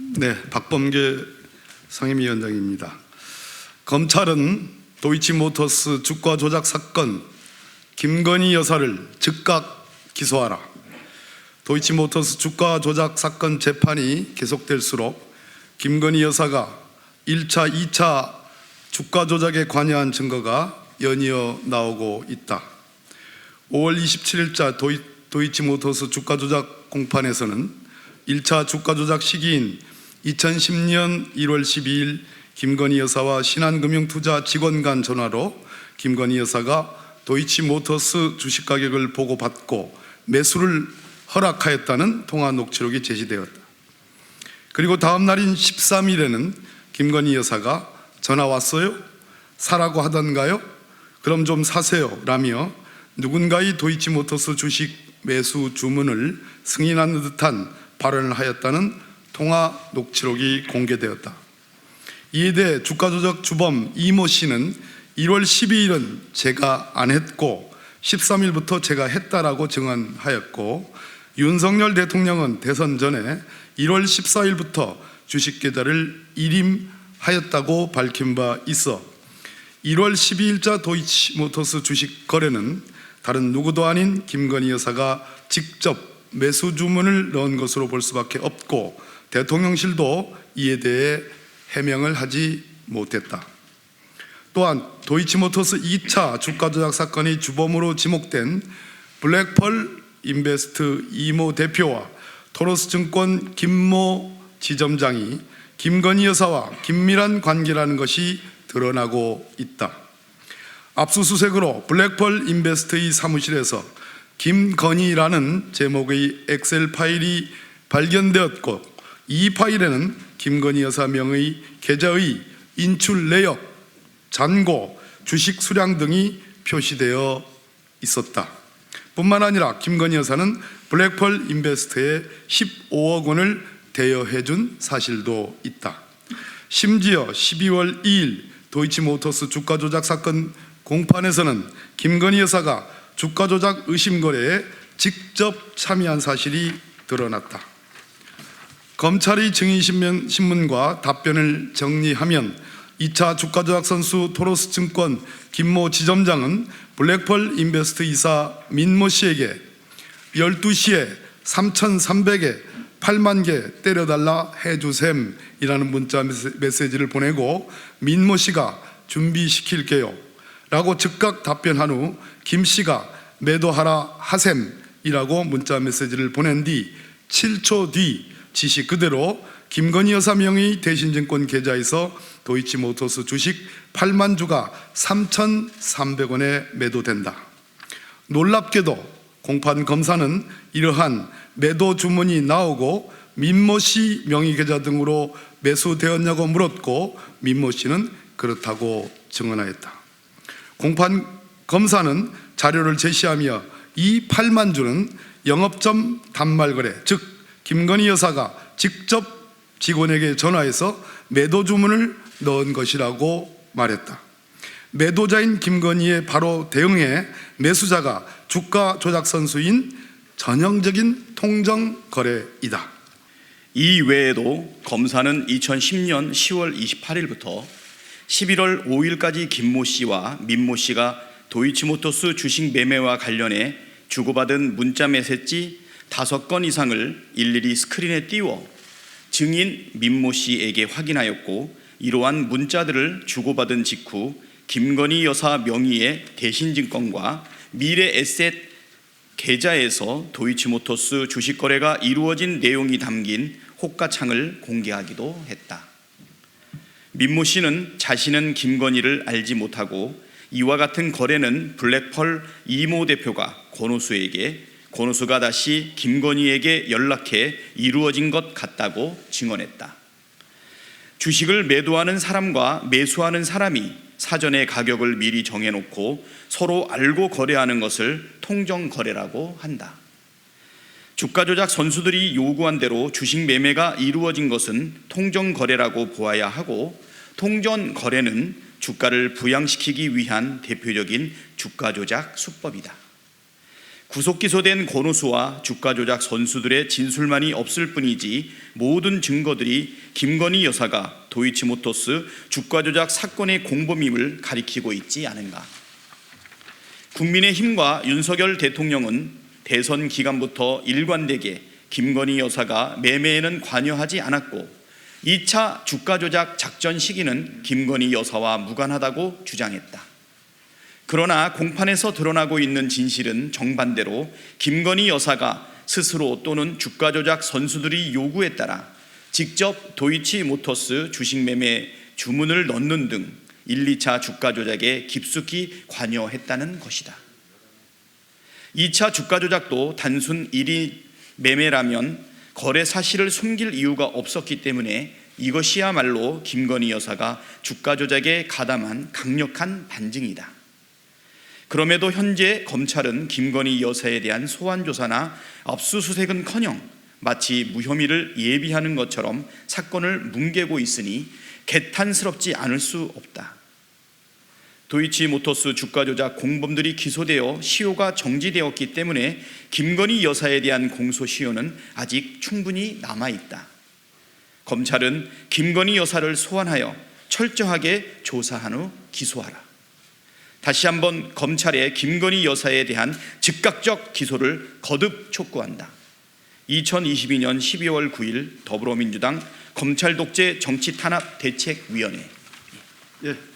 네, 박범계 상임위원장입니다. 검찰은 도이치모터스 주가 조작 사건 김건희 여사를 즉각 기소하라. 도이치모터스 주가 조작 사건 재판이 계속될수록 김건희 여사가 1차, 2차 주가 조작에 관여한 증거가 연이어 나오고 있다. 5월 27일자 도이치모터스 주가 조작 공판에서는 1차 주가 조작 시기인 2010년 1월 12일 김건희 여사와 신한금융투자 직원 간 전화로 김건희 여사가 도이치모터스 주식 가격을 보고받고 매수를 허락하였다는 통화 녹취록이 제시되었다. 그리고 다음 날인 13일에는 김건희 여사가 전화 왔어요? 사라고 하던가요? 그럼 좀 사세요 라며 누군가의 도이치모터스 주식 매수 주문을 승인하는 듯한 발언을 하였다는 통화 녹취록이 공개되었다. 이에 대해 주가조작 주범 이모 씨는 1월 12일은 제가 안 했고 13일부터 제가 했다라고 증언하였고, 윤석열 대통령은 대선 전에 1월 14일부터 주식 계좌를 일임하였다고 밝힌 바 있어 1월 12일자 도이치모터스 주식 거래는 다른 누구도 아닌 김건희 여사가 직접 매수 주문을 넣은 것으로 볼 수밖에 없고, 대통령실도 이에 대해 해명을 하지 못했다. 또한 도이치모터스 2차 주가 조작 사건의 주범으로 지목된 블랙펄 인베스트 이모 대표와 토로스증권 김모 지점장이 김건희 여사와 긴밀한 관계라는 것이 드러나고 있다. 압수수색으로 블랙펄 인베스트의 사무실에서 김건희라는 제목의 엑셀 파일이 발견되었고, 이 파일에는 김건희 여사 명의 계좌의 인출 내역, 잔고, 주식 수량 등이 표시되어 있었다. 뿐만 아니라 김건희 여사는 블랙펄 인베스트에 15억 원을 대여해 준 사실도 있다. 심지어 12월 2일 도이치모터스 주가 조작 사건 공판에서는 김건희 여사가 주가 조작 의심 거래에 직접 참여한 사실이 드러났다. 검찰의 증인신문과 답변을 정리하면 2차 주가 조작 선수 토로스증권 김모 지점장은 블랙펄 인베스트 이사 민모 씨에게 12시에 3,300에 8만 개 때려달라 해주셈이라는 문자 메시지를 보내고, 민모 씨가 준비시킬게요 라고 즉각 답변한 후 김 씨가 매도하라 하셈이라고 문자 메시지를 보낸 뒤 7초 뒤 지시 그대로 김건희 여사 명의 대신증권 계좌에서 도이치모터스 주식 8만 주가 3,300원에 매도된다. 놀랍게도 공판 검사는 이러한 매도 주문이 나오고 민모 씨 명의 계좌 등으로 매수되었냐고 물었고, 민모 씨는 그렇다고 증언하였다. 공판 검사는 자료를 제시하며 이 8만 주는 영업점 단말거래, 즉 김건희 여사가 직접 직원에게 전화해서 매도 주문을 넣은 것이라고 말했다. 매도자인 김건희의 바로 대응에 매수자가 주가 조작 선수인 전형적인 통정 거래이다. 이 외에도 검사는 2010년 10월 28일부터 11월 5일까지 김모 씨와 민모 씨가 도이치모터스 주식 매매와 관련해 주고받은 문자 메시지 5건 이상을 일일이 스크린에 띄워 증인 민모 씨에게 확인하였고, 이러한 문자들을 주고받은 직후 김건희 여사 명의의 대신증권과 미래에셋 계좌에서 도이치모터스 주식 거래가 이루어진 내용이 담긴 호가창을 공개하기도 했다. 민모 씨는 자신은 김건희를 알지 못하고 이와 같은 거래는 블랙펄 이모 대표가 권오수에게, 권오수가 다시 김건희에게 연락해 이루어진 것 같다고 증언했다. 주식을 매도하는 사람과 매수하는 사람이 사전에 가격을 미리 정해놓고 서로 알고 거래하는 것을 통정거래라고 한다. 주가 조작 선수들이 요구한 대로 주식 매매가 이루어진 것은 통정거래라고 보아야 하고, 통정거래는 주가를 부양시키기 위한 대표적인 주가 조작 수법이다. 구속 기소된 권오수와 주가 조작 선수들의 진술만이 없을 뿐이지 모든 증거들이 김건희 여사가 도이치모터스 주가 조작 사건의 공범임을 가리키고 있지 않은가. 국민의힘과 윤석열 대통령은 대선 기간부터 일관되게 김건희 여사가 매매에는 관여하지 않았고 2차 주가 조작 작전 시기는 김건희 여사와 무관하다고 주장했다. 그러나 공판에서 드러나고 있는 진실은 정반대로 김건희 여사가 스스로 또는 주가 조작 선수들이 요구에 따라 직접 도이치모터스 주식 매매 주문을 넣는 등 1, 2차 주가 조작에 깊숙이 관여했다는 것이다. 2차 주가 조작도 단순 1위 매매라면 거래 사실을 숨길 이유가 없었기 때문에 이것이야말로 김건희 여사가 주가 조작에 가담한 강력한 반증이다. 그럼에도 현재 검찰은 김건희 여사에 대한 소환 조사나 압수수색은커녕 마치 무혐의를 예비하는 것처럼 사건을 뭉개고 있으니 개탄스럽지 않을 수 없다. 도이치모터스 주가 조작 공범들이 기소되어 시효가 정지되었기 때문에 김건희 여사에 대한 공소시효는 아직 충분히 남아있다. 검찰은 김건희 여사를 소환하여 철저하게 조사한 후 기소하라. 다시 한번 검찰의 김건희 여사에 대한 즉각적 기소를 거듭 촉구한다. 2022년 12월 9일 더불어민주당 검찰 독재 정치 탄압 대책위원회. 예.